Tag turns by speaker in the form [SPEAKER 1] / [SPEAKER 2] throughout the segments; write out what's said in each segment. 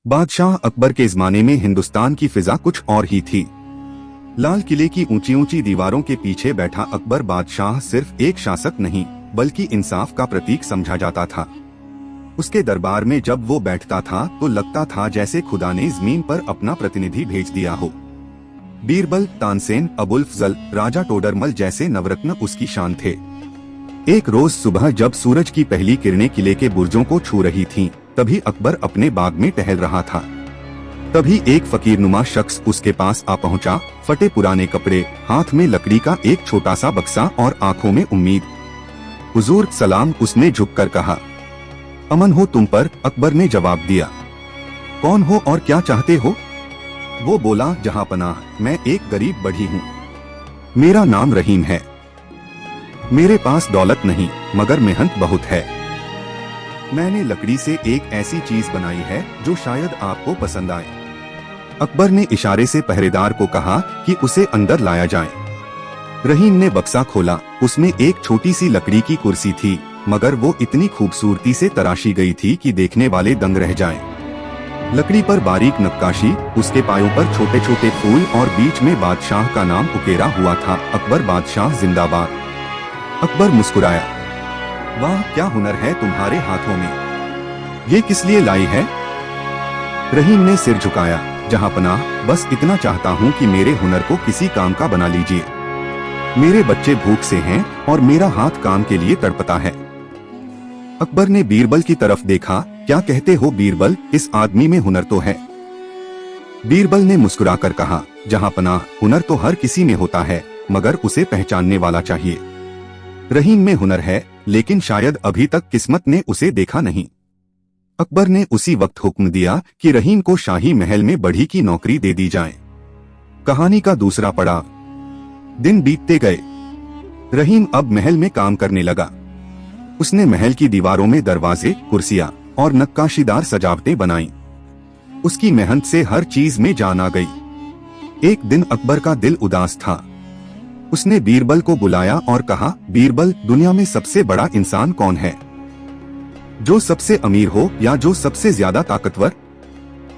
[SPEAKER 1] बादशाह अकबर के ज़माने में हिंदुस्तान की फिजा कुछ और ही थी। लाल किले की ऊंची ऊंची दीवारों के पीछे बैठा अकबर बादशाह सिर्फ एक शासक नहीं बल्कि इंसाफ का प्रतीक समझा जाता था। उसके दरबार में जब वो बैठता था तो लगता था जैसे खुदा ने जमीन पर अपना प्रतिनिधि भेज दिया हो। बीरबल, तानसेन, अबुल फजल, राजा टोडरमल जैसे नवरत्न उसकी शान थे। एक रोज सुबह जब सूरज की पहली किरणें किले के बुर्जों को छू रही थीं, तभी अकबर अपने बाग में टहल रहा था। तभी एक फकीरनुमा शख्स उसके पास आ पहुंचा। फटे पुराने कपड़े, हाथ में लकड़ी का एक छोटा सा बक्सा और आंखों में उम्मीद। हुजूर सलाम, उसने झुककर कहा। अमन हो तुम पर, अकबर ने जवाब दिया। कौन हो और क्या चाहते हो? वो बोला, जहां पनाह, मैं एक गरीब बढ़ी हूँ। मेरा नाम रहीम है। मेरे पास दौलत नहीं मगर मेहनत बहुत है। मैंने लकड़ी से एक ऐसी चीज बनाई है जो शायद आपको पसंद आए। अकबर ने इशारे से पहरेदार को कहा कि उसे अंदर लाया जाए। रहीम ने बक्सा खोला। उसमें एक छोटी सी लकड़ी की कुर्सी थी, मगर वो इतनी खूबसूरती से तराशी गई थी कि देखने वाले दंग रह जाएं। लकड़ी पर बारीक नक्काशी, उसके पायों पर छोटे छोटे फूल और बीच में बादशाह का नाम उकेरा हुआ था। अकबर बादशाह जिंदाबाद। अकबर मुस्कुराया। वाह, क्या हुनर है तुम्हारे हाथों में। ये किस लिए लाई है? रहीम ने सिर झुकाया। जहां पनाह, बस इतना चाहता हूँ कि मेरे हुनर को किसी काम का बना लीजिए। मेरे बच्चे भूख से हैं और मेरा हाथ काम के लिए तड़पता है। अकबर ने बीरबल की तरफ देखा। क्या कहते हो बीरबल, इस आदमी में हुनर तो है। बीरबल ने मुस्कुराकर कहा, जहां पनाह, हुनर तो हर किसी में होता है, मगर उसे पहचानने वाला चाहिए। रहीम में हुनर है, लेकिन शायद अभी तक किस्मत ने उसे देखा नहीं। अकबर ने उसी वक्त हुक्म दिया कि रहीम को शाही महल में बढ़ी की नौकरी दे दी जाए। कहानी का दूसरा पड़ाव। दिन बीतते गए। रहीम अब महल में काम करने लगा। उसने महल की दीवारों में दरवाजे, कुर्सियां और नक्काशीदार सजावटें बनाई। उसकी मेहनत से हर चीज में जान आ गई। एक दिन अकबर का दिल उदास था। उसने बीरबल को बुलाया और कहा, बीरबल, दुनिया में सबसे बड़ा इंसान कौन है? जो सबसे अमीर हो या जो सबसे ज्यादा ताकतवर?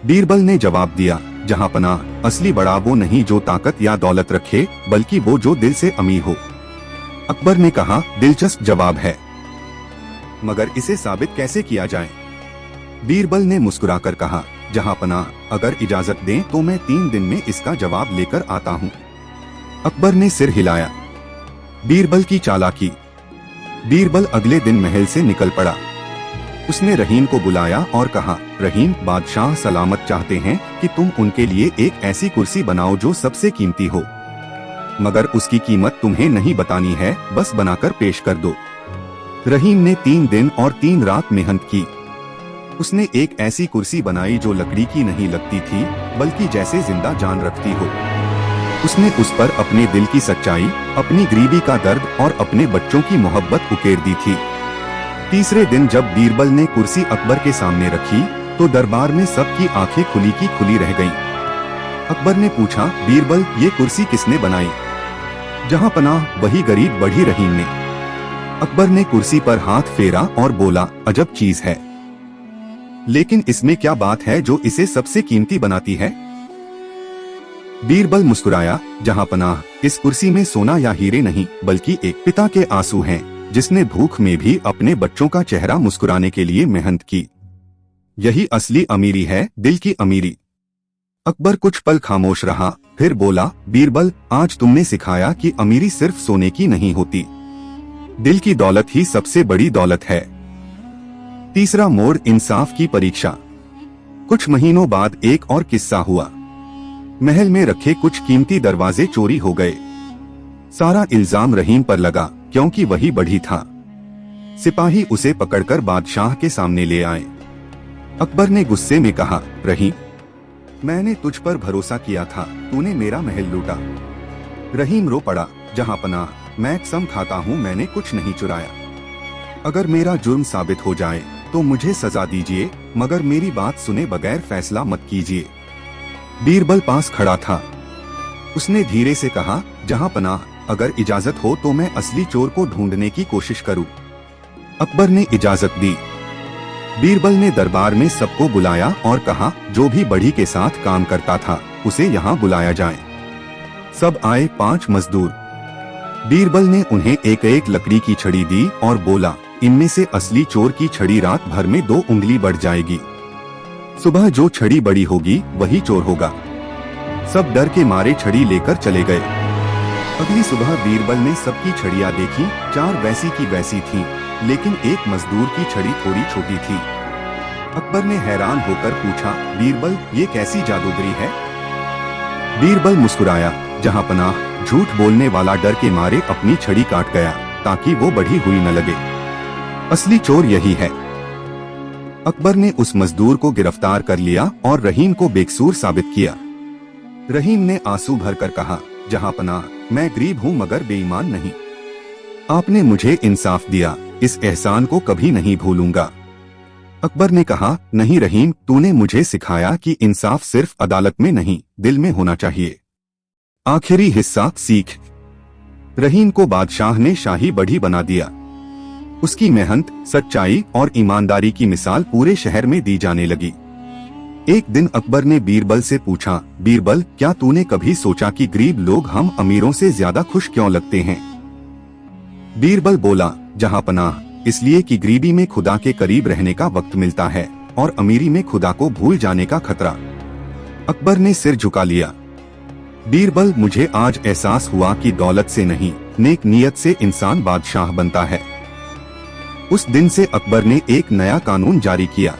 [SPEAKER 1] बीरबल ने जवाब दिया, जहां पनाह, असली बड़ा वो नहीं जो ताकत या दौलत रखे, बल्कि वो जो दिल से अमीर हो। अकबर ने कहा, दिलचस्प जवाब है, मगर इसे साबित कैसे किया जाए? बीरबल ने मुस्कुराकर कहा, जहां पनाह, अगर इजाजत दें तो मैं 3 दिन में इसका जवाब लेकर आता हूँ। अकबर ने सिर हिलाया। बीरबल की चालाकी। बीरबल अगले दिन महल से निकल पड़ा। उसने रहीम को बुलाया और कहा, रहीम, बादशाह सलामत चाहते हैं कि तुम उनके लिए एक ऐसी कुर्सी बनाओ जो सबसे कीमती हो, मगर उसकी कीमत तुम्हें नहीं बतानी है, बस बनाकर पेश कर दो। रहीम ने 3 दिन और 3 रात मेहनत की। उसने एक ऐसी कुर्सी बनाई जो लकड़ी की नहीं लगती थी, बल्कि जैसे जिंदा जान रखती हो। उसने उस पर अपने दिल की सच्चाई, अपनी गरीबी का दर्द और अपने बच्चों की मोहब्बत उकेर दी थी। तीसरे दिन जब बीरबल ने कुर्सी अकबर के सामने रखी तो दरबार में सबकी आंखें खुली की खुली रह गईं। अकबर ने पूछा, बीरबल, ये कुर्सी किसने बनाई? जहां पनाह, वही गरीब बढ़ी रहीम ने। अकबर ने कुर्सी पर हाथ फेरा और बोला, अजब चीज है, लेकिन इसमें क्या बात है जो इसे सबसे कीमती बनाती है? बीरबल मुस्कुराया, जहां पनाह, इस कुर्सी में सोना या हीरे नहीं, बल्कि एक पिता के आंसू हैं, जिसने भूख में भी अपने बच्चों का चेहरा मुस्कुराने के लिए मेहनत की। यही असली अमीरी है, दिल की अमीरी। अकबर कुछ पल खामोश रहा, फिर बोला, बीरबल, आज तुमने सिखाया कि अमीरी सिर्फ सोने की नहीं होती। दिल की दौलत ही सबसे बड़ी दौलत है। तीसरा मोड़, इंसाफ की परीक्षा। कुछ महीनों बाद एक और किस्सा हुआ। महल में रखे कुछ कीमती दरवाजे चोरी हो गए। सारा इल्जाम रहीम पर लगा, क्योंकि वही बढ़ी था। सिपाही उसे पकड़कर बादशाह के सामने ले आए। अकबर ने गुस्से में कहा, रहीम, मैंने तुझ पर भरोसा किया था, तूने मेरा महल लूटा। रहीम रो पड़ा, जहां पनाह, मैं कसम खाता हूँ मैंने कुछ नहीं चुराया। अगर मेरा जुर्म साबित हो जाए तो मुझे सजा दीजिए, मगर मेरी बात सुने बगैर फैसला मत कीजिए। बीरबल पास खड़ा था। उसने धीरे से कहा, जहां पनाह, अगर इजाजत हो तो मैं असली चोर को ढूंढने की कोशिश करूं। अकबर ने इजाजत दी। बीरबल ने दरबार में सबको बुलाया और कहा, जो भी बढ़ी के साथ काम करता था उसे यहाँ बुलाया जाए। सब आए 5 मजदूर। बीरबल ने उन्हें एक एक लकड़ी की छड़ी दी और बोला, इनमें से असली चोर की छड़ी रात भर में 2 उंगली बढ़ जाएगी। सुबह जो छड़ी बड़ी होगी वही चोर होगा। सब डर के मारे छड़ी लेकर चले गए। अगली सुबह बीरबल ने सबकी छड़ियाँ देखी, 4 वैसी की वैसी थीं, लेकिन एक मजदूर की छड़ी थोड़ी छोटी थी। अकबर ने हैरान होकर पूछा, बीरबल ये कैसी जादूगरी है? बीरबल मुस्कुराया, जहां पनाह झूठ बोलने वाला डर के मारे अपनी छड़ी काट गया ताकि वो बढ़ी हुई न लगे। असली चोर यही है। अकबर ने उस मजदूर को गिरफ्तार कर लिया और रहीम को बेकसूर साबित किया। रहीम ने आंसू भरकर कहा, जहां पनाह मैं गरीब हूँ मगर बेईमान नहीं। आपने मुझे इंसाफ दिया, इस एहसान को कभी नहीं भूलूंगा। अकबर ने कहा, नहीं रहीम, तूने मुझे सिखाया कि इंसाफ सिर्फ अदालत में नहीं दिल में होना चाहिए। आखिरी हिस्सा सीख। रहीम को बादशाह ने शाही बढ़ी बना दिया। उसकी मेहनत, सच्चाई और ईमानदारी की मिसाल पूरे शहर में दी जाने लगी। एक दिन अकबर ने बीरबल से पूछा, बीरबल क्या तूने कभी सोचा कि गरीब लोग हम अमीरों से ज्यादा खुश क्यों लगते हैं? बीरबल बोला, जहां पनाह इसलिए कि गरीबी में खुदा के करीब रहने का वक्त मिलता है और अमीरी में खुदा को भूल जाने का खतरा। अकबर ने सिर झुका लिया। बीरबल, मुझे आज एहसास हुआ कि दौलत से नहीं नेक नियत से इंसान बादशाह बनता है। उस दिन से अकबर ने एक नया कानून जारी किया।